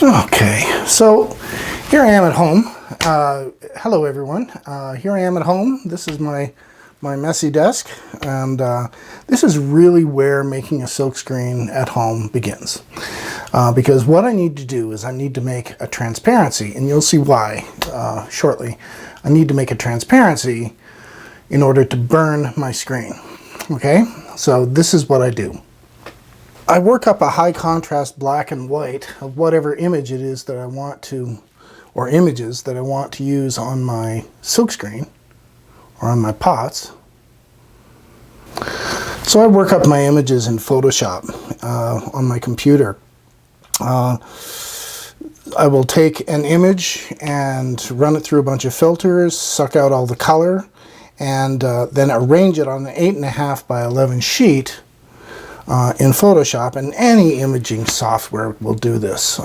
Okay, so here I am at home. Hello everyone. Here I am at home. This is my messy desk, and this is really where making a silkscreen at home begins. Because what I need to do is I need to make a transparency, and you'll see why shortly. I need to make a transparency in order to burn my screen. Okay, so this is what I do. I work up a high contrast black and white of whatever image it is that I want to, or images that I want to use on my silkscreen or on my pots. So I work up my images in Photoshop on my computer. I will take an image and run it through a bunch of filters, suck out all the color, and then arrange it on an 8.5 by 11 sheet in Photoshop, and any imaging software will do this.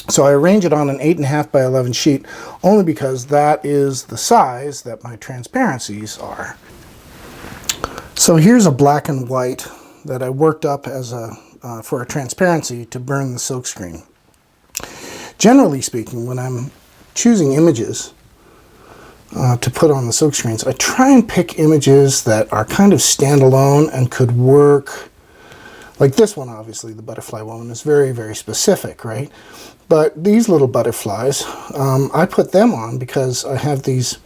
So I arrange it on an 8.5 by 11 sheet only because that is the size that my transparencies are. So here's a black and white that I worked up as for a transparency to burn the silkscreen. Generally speaking, when I'm choosing images to put on the silkscreens, I try and pick images that are kind of standalone and could work. Like this one, obviously, the butterfly one is very, very specific, right? But these little butterflies, I put them on because I have these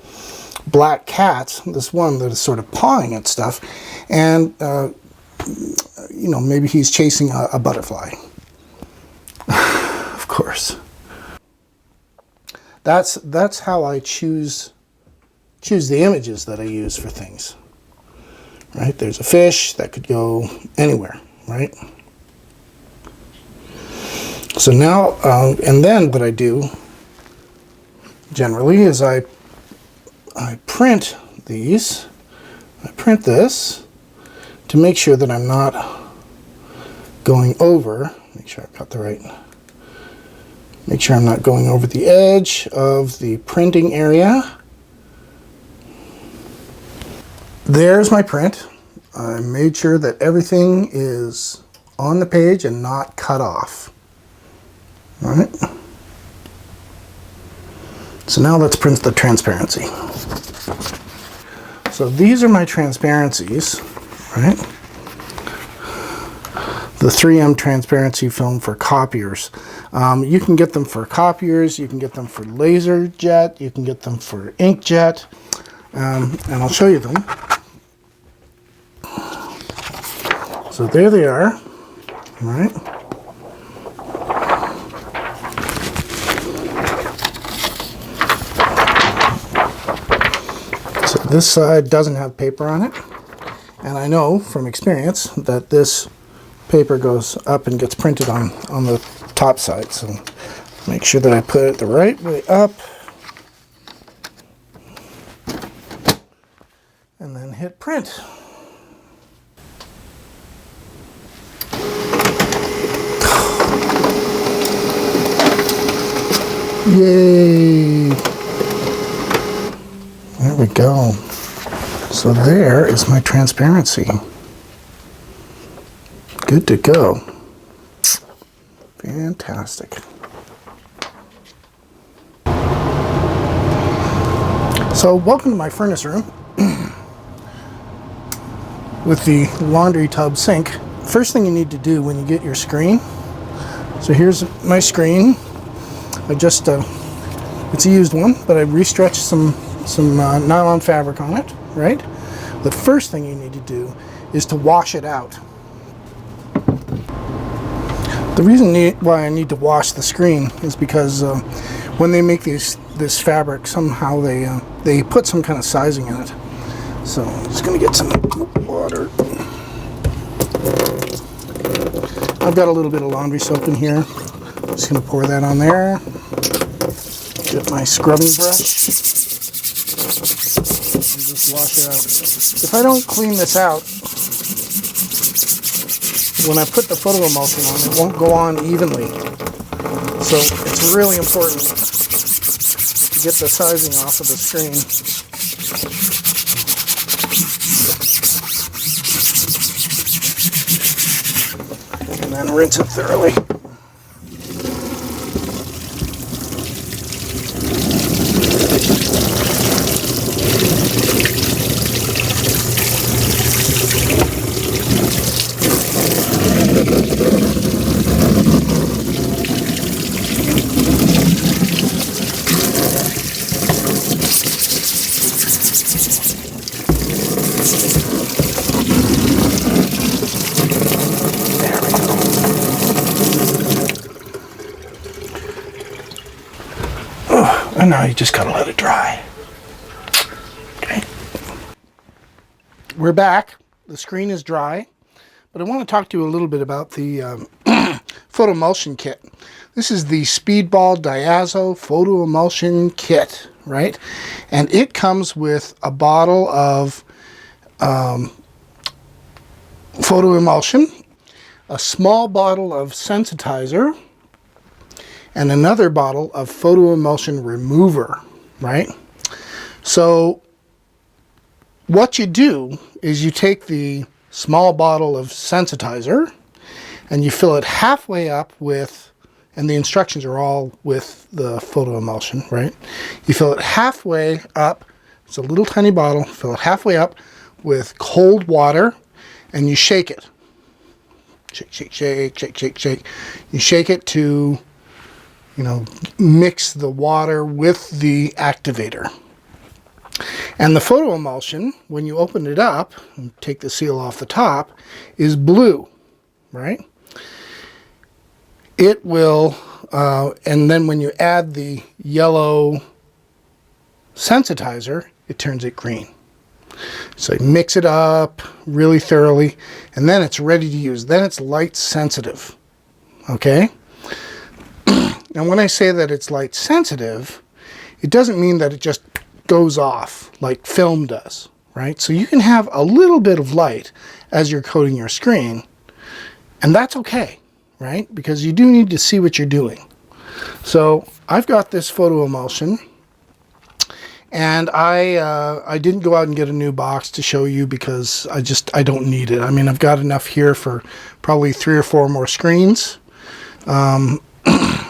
black cats, this one that is sort of pawing at stuff, and you know, maybe he's chasing a butterfly. Of course. That's how I choose the images that I use for things. Right? There's a fish that could go anywhere, right? So now, and then what I do generally is I print these. I print this to make sure that I'm not going over. Make sure I've got the right. Make sure I'm not going over the edge of the printing area. There's my print. I made sure that everything is on the page and not cut off. All right. So now let's print the transparency. So these are my transparencies, right? The 3M transparency film for copiers. You can get them for copiers, you can get them for laser jet, you can get them for inkjet, and I'll show you them. So there they are, all right? So this side doesn't have paper on it, and I know from experience that this paper goes up and gets printed on the top side. So make sure that I put it the right way up, and then hit print. Yay! There we go. So there is my transparency. Good to go. Fantastic. So welcome to my furnace room with the laundry tub sink. First thing you need to do when you get your screen. So here's my screen. I just, it's a used one, but I restretched some nylon fabric on it, right? The first thing you need to do is to wash it out. The reason why I need to wash the screen is because when they make this fabric, somehow they put some kind of sizing in it. So I'm just going to get some water. I've got a little bit of laundry soap in here. I'm just going to pour that on there. Get my scrubbing brush. And just wash it out. If I don't clean this out, when I put the photo emulsion on, it won't go on evenly. So it's really important to get the sizing off of the screen. then rinse it thoroughly. And now you just gotta let it dry. Okay. We're back. The screen is dry, but I want to talk to you a little bit about the photo emulsion kit. This is the Speedball Diazo Photo Emulsion Kit, right? And it comes with a bottle of photo emulsion, a small bottle of sensitizer, and another bottle of photo emulsion remover, right? So what you do is you take the small bottle of sensitizer and you fill it halfway up with, and the instructions are all with the photo emulsion, right? You fill it halfway up, it's a little tiny bottle, fill it halfway up with cold water and you shake it. Shake, shake, shake, shake, shake, shake. You shake it to, you know, mix the water with the activator. And the photo emulsion, when you open it up and take the seal off the top, is blue, right? It will, and then when you add the yellow sensitizer, it turns it green. So you mix it up really thoroughly, and then it's ready to use. Then it's light sensitive, okay? And when I say that it's light sensitive, it doesn't mean that it just goes off like film does, right? So you can have a little bit of light as you're coating your screen, and that's okay, right? Because you do need to see what you're doing. So I've got this photo emulsion, and I didn't go out and get a new box to show you because I don't need it. I mean, I've got enough here for probably 3 or 4 more screens.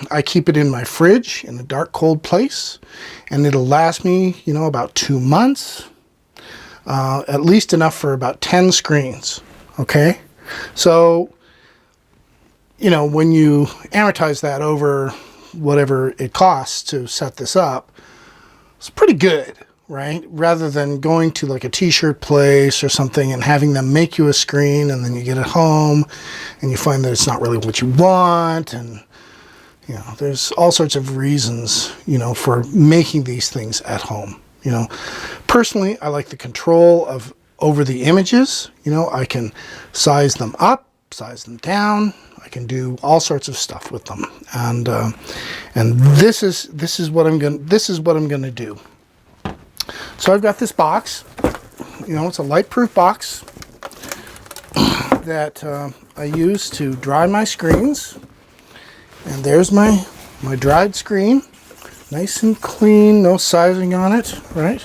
I keep it in my fridge in a dark, cold place, and it'll last me, you know, about 2 months, at least enough for about 10 screens, okay? So, you know, when you amortize that over whatever it costs to set this up, it's pretty good, right? Rather than going to like a t-shirt place or something and having them make you a screen, and then you get it home and you find that it's not really what you want, and you know, there's all sorts of reasons, you know, for making these things at home. You know, personally, I like the control of over the images. You know, I can size them up, size them down. I can do all sorts of stuff with them, and this is what I'm gonna do. So I've got this box. You know, it's a light-proof box that I use to dry my screens. And there's my dried screen, nice and clean, no sizing on it, right?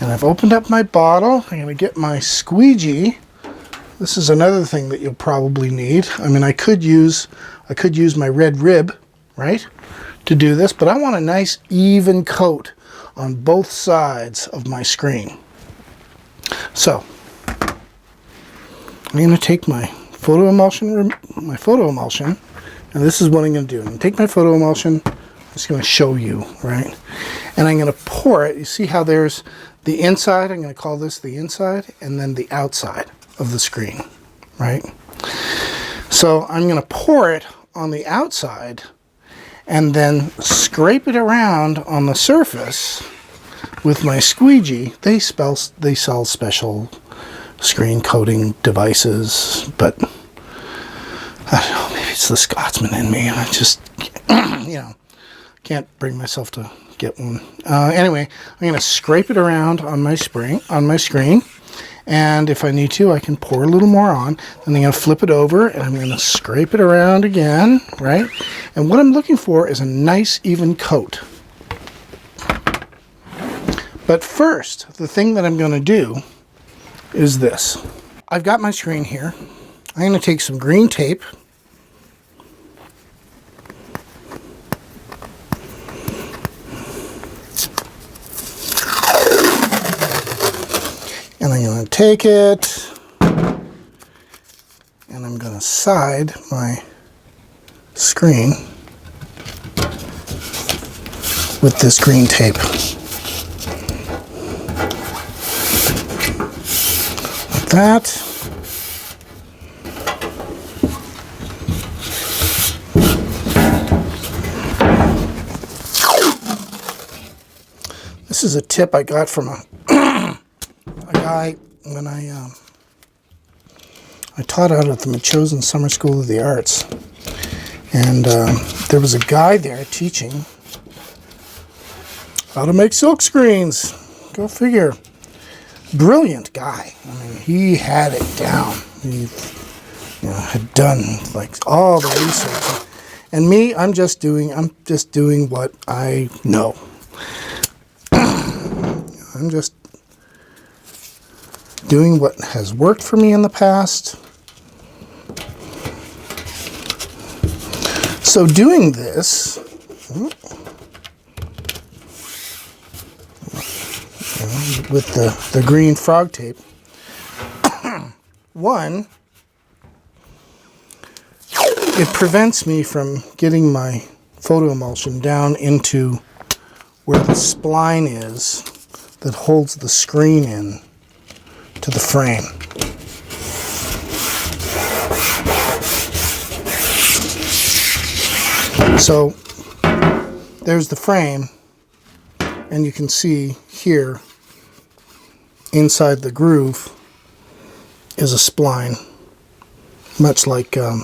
And I've opened up my bottle. I'm going to get my squeegee. This is another thing that you'll probably need. I mean, I could use my red rib, right, to do this, but I want a nice even coat on both sides of my screen. So I'm going to take my photo emulsion, and this is what I'm going to do. I'm going to take my photo emulsion. I'm just going to show you, right? And I'm going to pour it. You see how there's the inside? I'm going to call this the inside, and then the outside of the screen, right? So I'm going to pour it on the outside and then scrape it around on the surface with my squeegee. They sell special screen coating devices, but I don't know, maybe it's the Scotsman in me, and I just, you know, can't bring myself to get one. Anyway, I'm going to scrape it around on my screen, and if I need to, I can pour a little more on. Then I'm going to flip it over, and I'm going to scrape it around again, right? And what I'm looking for is a nice, even coat. But first, the thing that I'm going to do is this. I've got my screen here. I'm going to take some green tape, And I'm going to take it and I'm going to side my screen with this green tape. Like that. This is a tip I got from a guy when I taught out at the Machosen Summer School of the Arts. And there was a guy there teaching how to make silk screens. Go figure. Brilliant guy. I mean, he had it down. He had done like all the research. And me, I'm just doing what I know. I'm just doing what has worked for me in the past. So doing this, with the green frog tape, one, it prevents me from getting my photo emulsion down into where the spline is that holds the screen in to the frame. So there's the frame, and you can see here inside the groove is a spline, much like your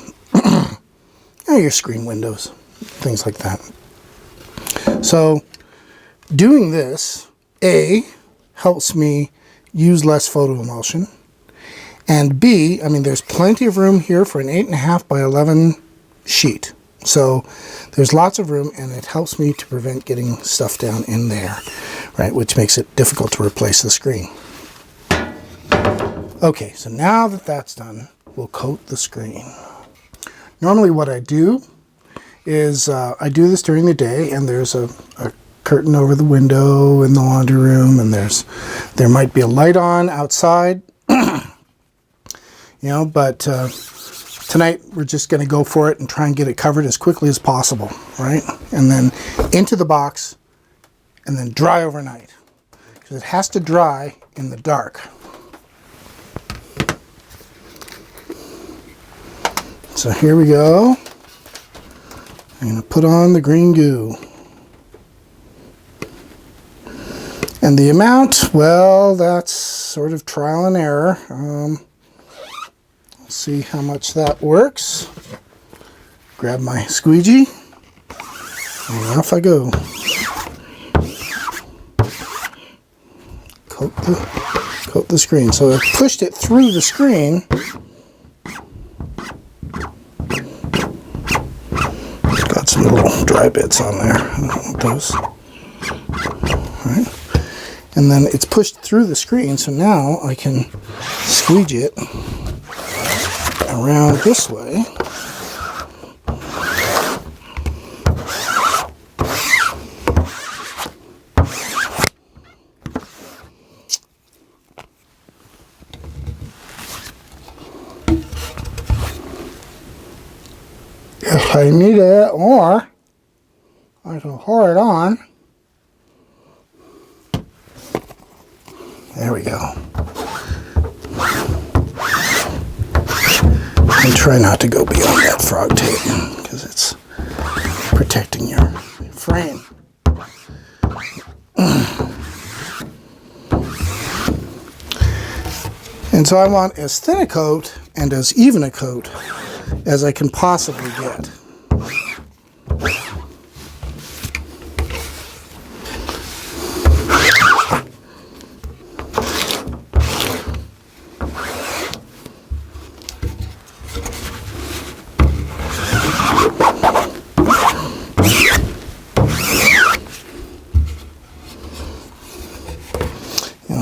screen windows, things like that. So doing this, A, helps me use less photo emulsion, and B, I mean, there's plenty of room here for an 8.5 by 11 sheet. So there's lots of room, and it helps me to prevent getting stuff down in there, right, which makes it difficult to replace the screen. Okay, so now that that's done, we'll coat the screen. Normally what I do is I do this during the day, and there's a curtain over the window in the laundry room, and there might be a light on outside, but tonight we're just going to go for it and try and get it covered as quickly as possible, right? And then into the box, and then dry overnight, because it has to dry in the dark. So here we go. I'm going to put on the green goo. And the amount, well, that's sort of trial and error. Let's see how much that works. Grab my squeegee, and off I go. Coat the screen. So I pushed it through the screen. Got some little dry bits on there. I don't want those. All right. And then it's pushed through the screen, so now I can squeegee it around this way. If I need it, or I can pour it on. There we go. And try not to go beyond that frog tape, because it's protecting your frame. And so I want as thin a coat and as even a coat as I can possibly get.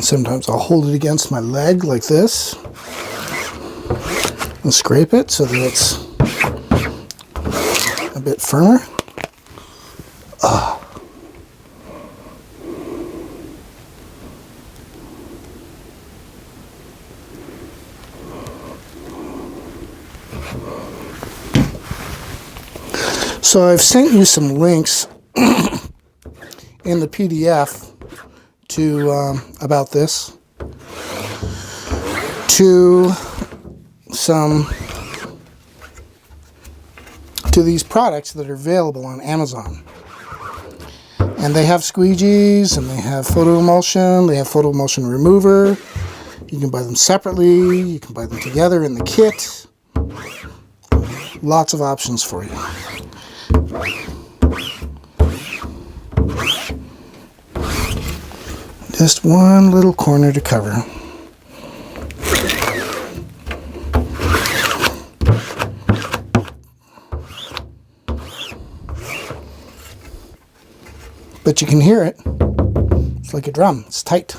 Sometimes I'll hold it against my leg like this and scrape it so that it's a bit firmer. So I've sent you some links in the PDF to about this, to these products that are available on Amazon. And they have squeegees, and they have photo emulsion, they have photo emulsion remover. You can buy them separately, you can buy them together in the kit. Lots of options for you. Just one little corner to cover. But you can hear it. It's like a drum. It's tight.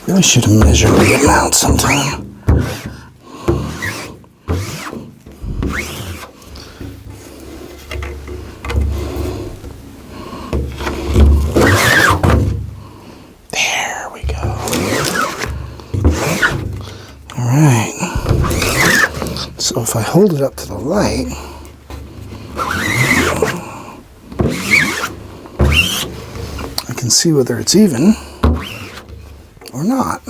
Really should have measured the amount sometime. There we go. All right. So if I hold it up to the light, I can see whether it's even or not.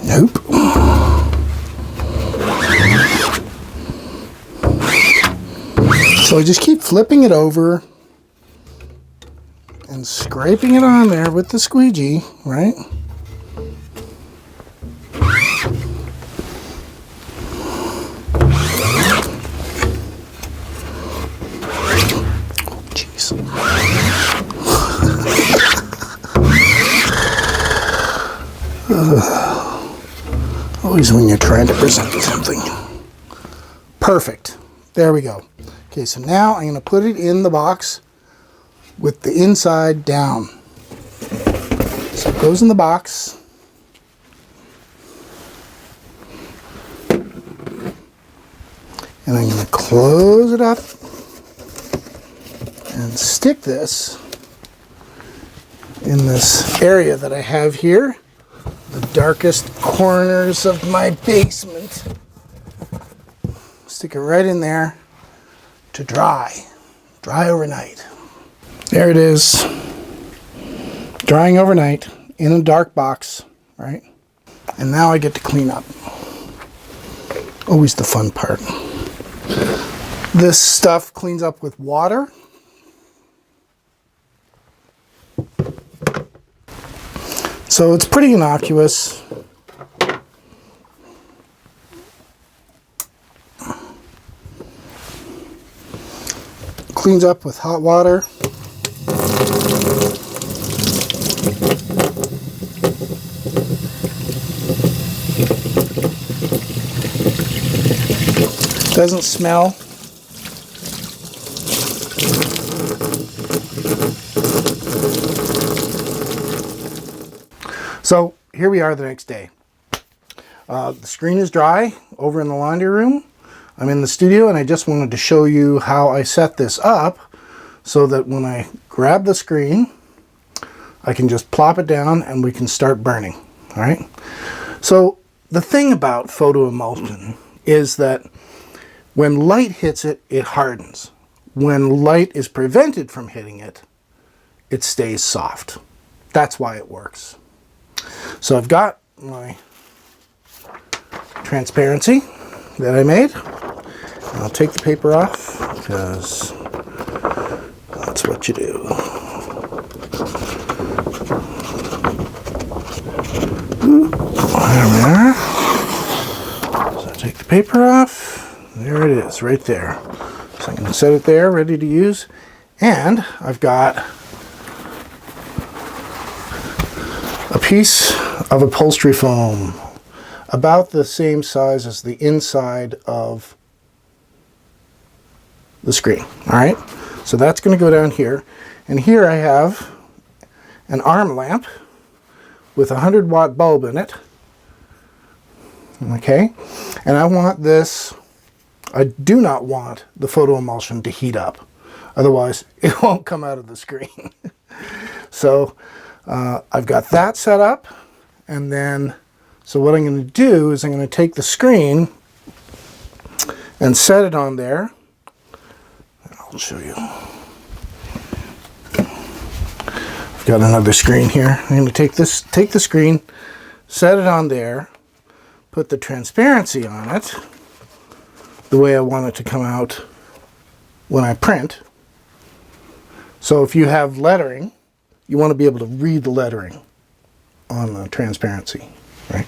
Nope. So I just keep flipping it over and scraping it on there with the squeegee, right? Always when you're trying to present something. Perfect. There we go. Okay, so now I'm going to put it in the box with the inside down. So it goes in the box. And I'm going to close it up and stick this in this area that I have here, the darkest corners of my basement. Stick it right in there to dry overnight. There it is, drying overnight in a dark box, right? And now I get to clean up. Always the fun part. This stuff cleans up with water. So it's pretty innocuous. Cleans up with hot water. Doesn't smell. So here we are the next day. The screen is dry over in the laundry room. I'm in the studio and I just wanted to show you how I set this up so that when I grab the screen, I can just plop it down and we can start burning. All right. So the thing about photo emulsion is that when light hits it, it hardens. When light is prevented from hitting it, it stays soft. That's why it works. So I've got my transparency that I made. I'll take the paper off because that's what you do. There we are. So I take the paper off. There it is, right there. So I'm going to set it there, ready to use. And I've got a piece of upholstery foam about the same size as the inside of the screen. All right, so that's going to go down here, and here I have an arm lamp with a 100-watt bulb in it. Okay, and I want this, I do not want the photo emulsion to heat up, otherwise it won't come out of the screen. So I've got that set up, and then so what I'm going to do is I'm going to take the screen and set it on there. I'll show you. I've got another screen here. I'm going to take the screen, set it on there, put the transparency on it the way I want it to come out when I print. So if you have lettering, you want to be able to read the lettering on the transparency, right?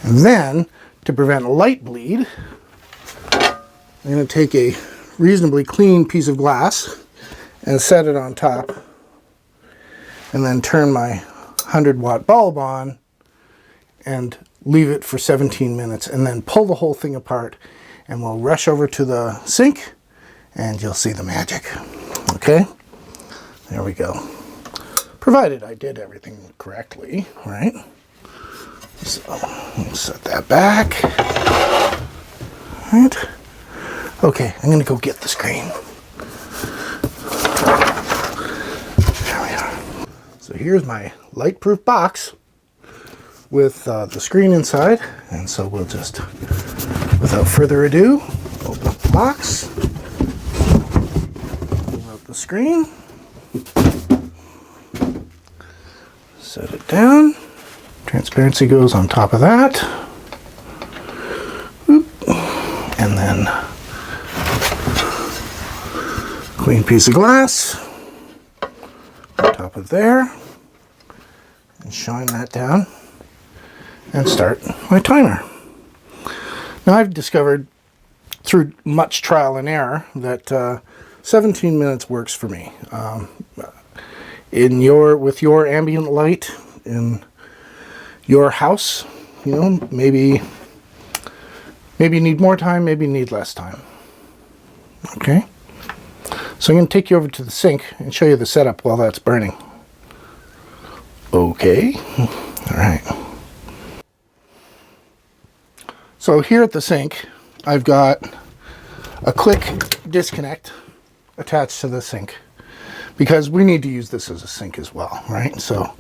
And then, to prevent light bleed, I'm going to take a reasonably clean piece of glass and set it on top, and then turn my 100-watt bulb on and leave it for 17 minutes, and then pull the whole thing apart, and we'll rush over to the sink and you'll see the magic. Okay, there we go. Provided I did everything correctly, right? So we'll set that back. All right. Okay, I'm gonna go get the screen. There we are. So here's my light-proof box with the screen inside, and so we'll just, without further ado, open up the box, pull out the screen, set it down. Transparency goes on top of that. Oop. And then clean piece of glass on top of there, and shine that down and start my timer. Now I've discovered through much trial and error that 17 minutes works for me. With your ambient light in your house, you know, maybe you need more time, maybe you need less time. Okay, so I'm going to take you over to the sink and show you the setup while that's burning. Okay, all right. So here at the sink, I've got a quick disconnect attached to the sink, because we need to use this as a sink as well, right? So,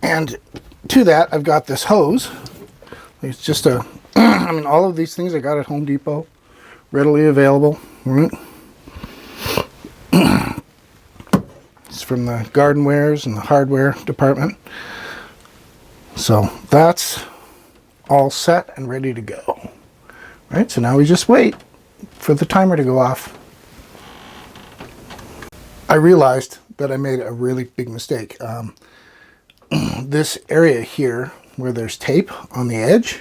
and to that, I've got this hose. It's just a, I mean, all of these things I got at Home Depot, readily available, right? It's from the garden wares and the hardware department. So that's all set and ready to go, right? So now we just wait for the timer to go off. I realized that I made a really big mistake. This area here where there's tape on the edge,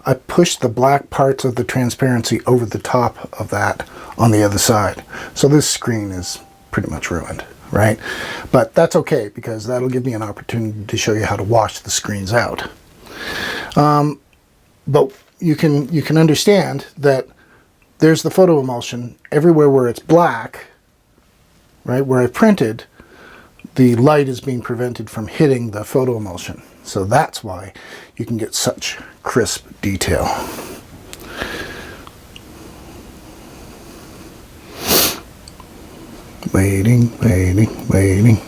I pushed the black parts of the transparency over the top of that on the other side. So this screen is pretty much ruined, right? But that's okay, because that'll give me an opportunity to show you how to wash the screens out. But you can understand that there's the photo emulsion everywhere where it's black, right? Where I printed, the light is being prevented from hitting the photo emulsion. So that's why you can get such crisp detail. Waiting, waiting, waiting.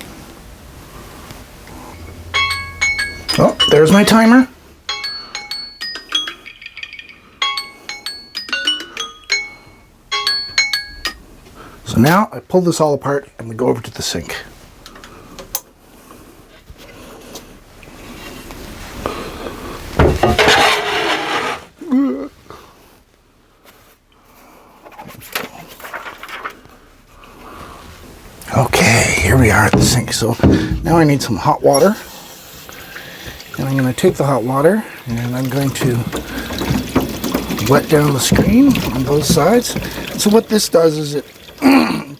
Oh, there's my timer. So now I pull this all apart and we go over to the sink. Okay, here we are at the sink. So now I need some hot water. And I'm going to take the hot water and I'm going to wet down the screen on both sides. So what this does is it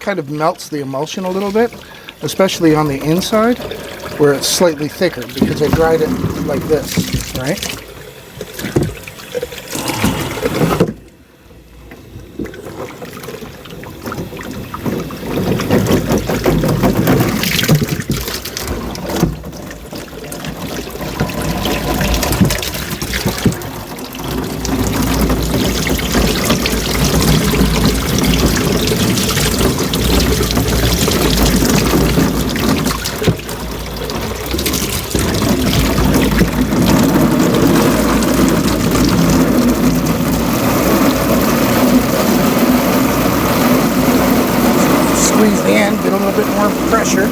kind of melts the emulsion a little bit, especially on the inside where it's slightly thicker, because I dried it like this, right? squeeze the end, get a little bit more pressure.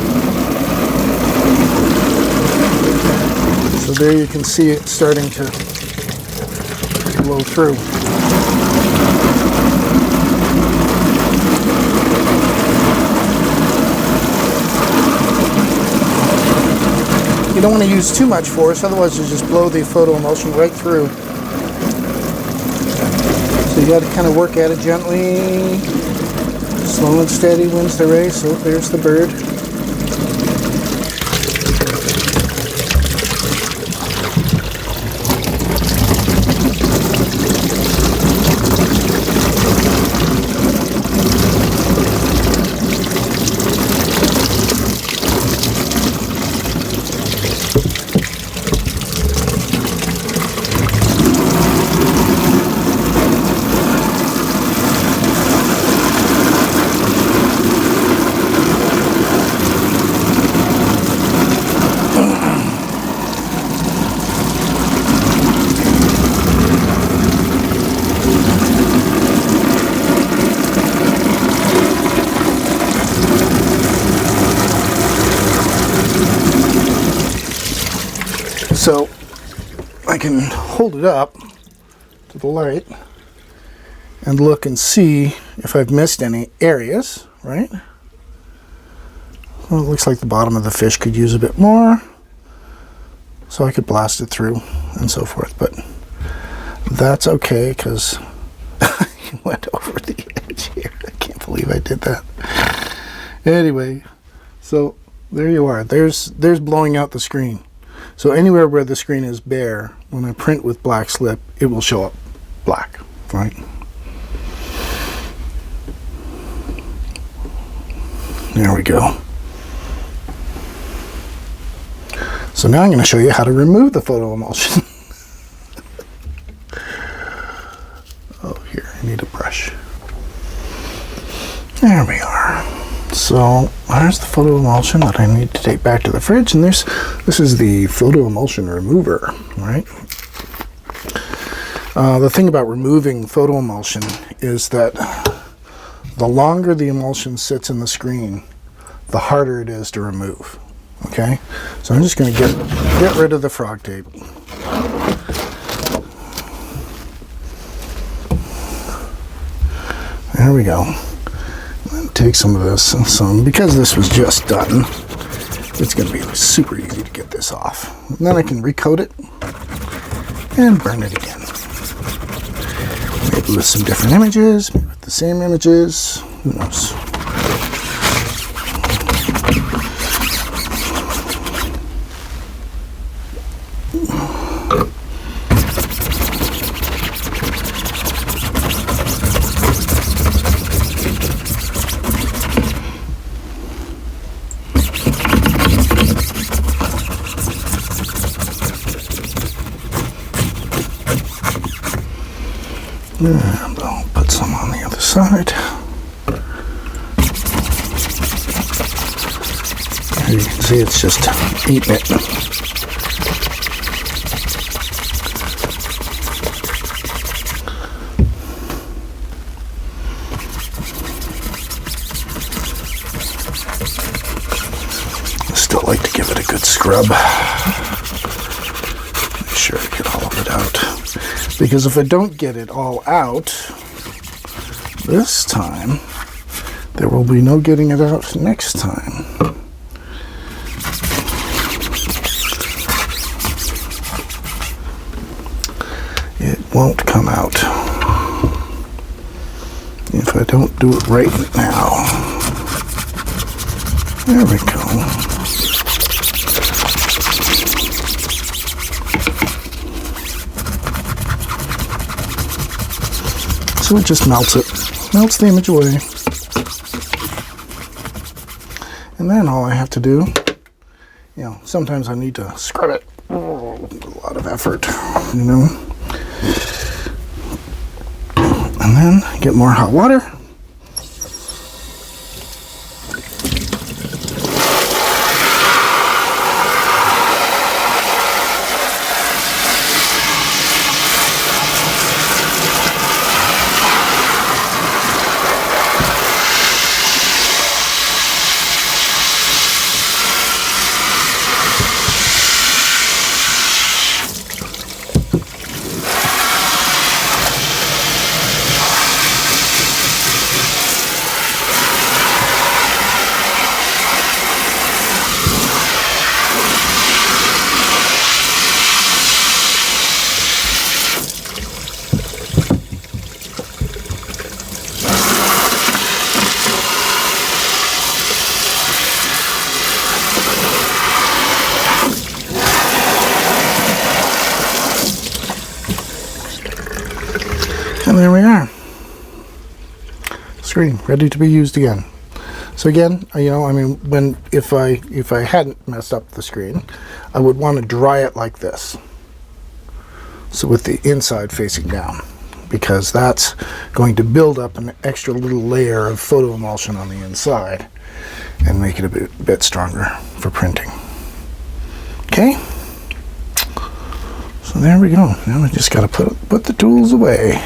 So there you can see it starting to blow through. You don't want to use too much force, otherwise you'll just blow the photo emulsion right through. So you got to kind of work at it gently. Slow and steady wins the race. Oh, there's the bird. So I can hold it up to the light and look and see if I've missed any areas, right? Well, it looks like the bottom of the fish could use a bit more, so I could blast it through and so forth, but that's okay because I went over the edge here. I can't believe I did that. Anyway, so there you are. There's blowing out the screen. So anywhere where the screen is bare, when I print with black slip, it will show up black, right? There we go. So now I'm going to show you how to remove the photo emulsion. Oh, here, I need a brush. There we are. So there's the photo emulsion that I need to take back to the fridge, and this is the photo emulsion remover, right? The thing about removing photo emulsion is that the longer the emulsion sits in the screen, the harder it is to remove. Okay, so I'm just going to get rid of the frog tape. There we go. Take some of this and some, because this was just done, it's going to be super easy to get this off. And then I can recoat it and burn it again. Maybe with some different images, maybe with the same images, who knows. And I'll put some on the other side. Here you can see it's just eating it. I still like to give it a good scrub. Make sure I get all of it out. Because if I don't get it all out this time, there will be no getting it out next time. It won't come out if I don't do it right now. There we go. So it just melts it, melts the image away. And then all I have to do, you know, sometimes I need to scrub it. Oh, a lot of effort, you know. And then get more hot water. And there we are. Screen ready to be used again. So again, you know, I mean, if I hadn't messed up the screen, I would want to dry it like this. So with the inside facing down, because that's going to build up an extra little layer of photo emulsion on the inside and make it a bit stronger for printing. Okay. So there we go. Now we just got to put the tools away.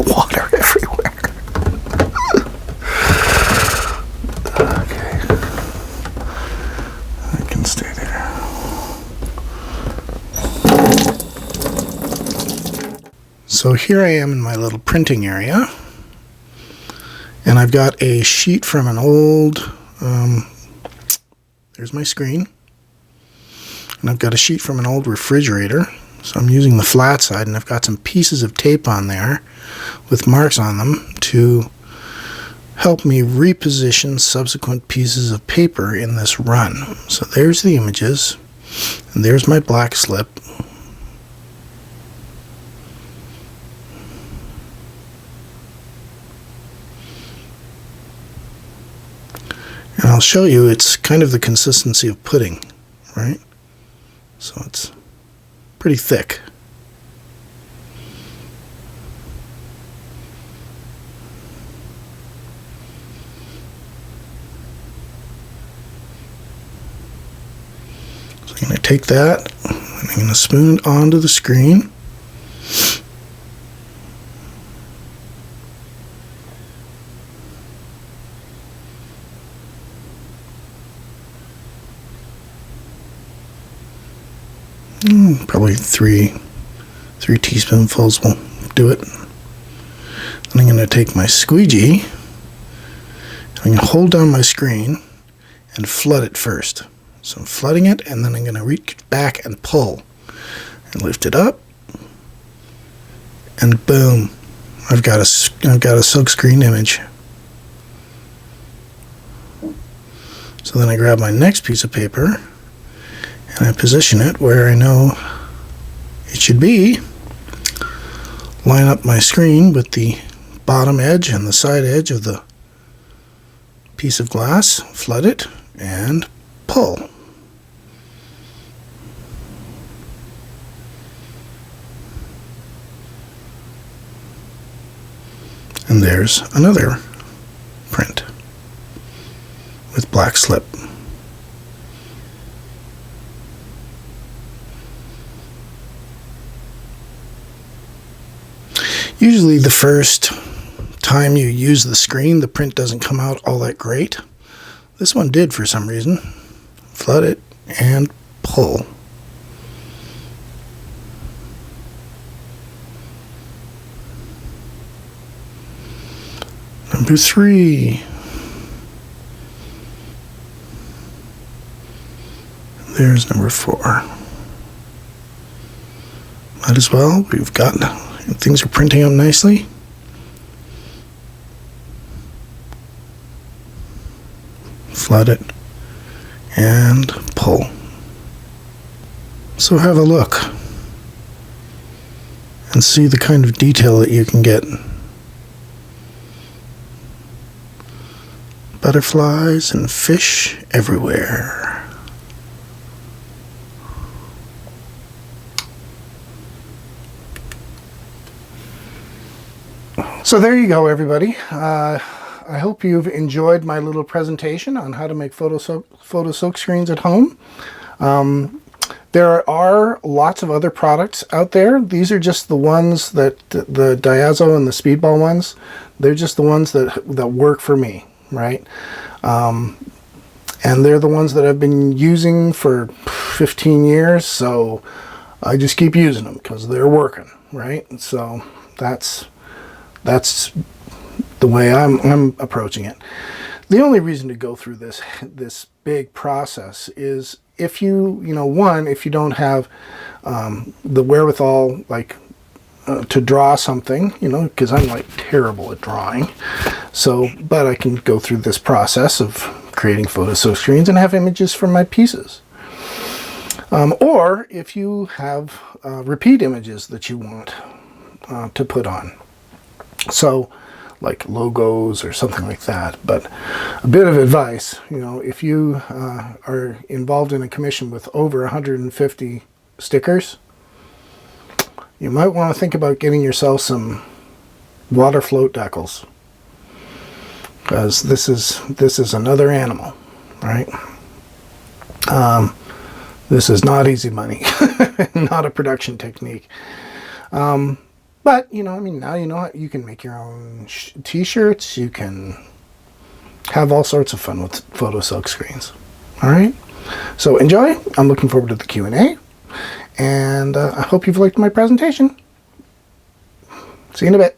Water everywhere. Okay. I can stay there. So here I am in my little printing area. And I've got a sheet from an old, there's my screen. And I've got a sheet from an old refrigerator. So I'm using the flat side, and I've got some pieces of tape on there with marks on them to help me reposition subsequent pieces of paper in this run. So there's the images, and there's my black slip. And I'll show you, it's kind of the consistency of pudding, right? So it's pretty thick. So I'm going to take that and I'm going to spoon it onto the screen. Probably three teaspoonfuls will do it. Then I'm going to take my squeegee, I'm going to hold down my screen and flood it first. So I'm flooding it, and then I'm going to reach back and pull and lift it up, and boom, I've got a silkscreen image. So then I grab my next piece of paper and I position it where I know it should be. Line up my screen with the bottom edge and the side edge of the piece of glass, flood it, and pull. And there's another print with black slip. Usually the first time you use the screen, the print doesn't come out all that great. This one did for some reason. Flood it and pull. Number 3. There's number 4. Might as well. We've got things are printing up nicely. Flood it and pull. So have a look and see the kind of detail that you can get. Butterflies and fish everywhere. So there you go, everybody. I hope you've enjoyed my little presentation on how to make photo silk screens at home. There are lots of other products out there. These are just the ones that the Diazo and the Speedball ones. They're just the ones that work for me, right? And they're the ones that I've been using for 15 years. So I just keep using them because they're working, right? So that's the way I'm approaching it. The only reason to go through this big process is if you don't have the wherewithal, like to draw something, because I'm like terrible at drawing. So, but I can go through this process of creating photo silk screens and have images from my pieces. Or if you have repeat images that you want to put on. So like logos or something like that. But a bit of advice, you know, if you are involved in a commission with over 150 stickers, you might want to think about getting yourself some water float decals, because this is another animal, right? This is not easy money, not a production technique. But, you know, I mean, now you know you can make your own t-shirts. You can have all sorts of fun with photo silk screens. All right? So enjoy. I'm looking forward to the Q&A. And I hope you've liked my presentation. See you in a bit.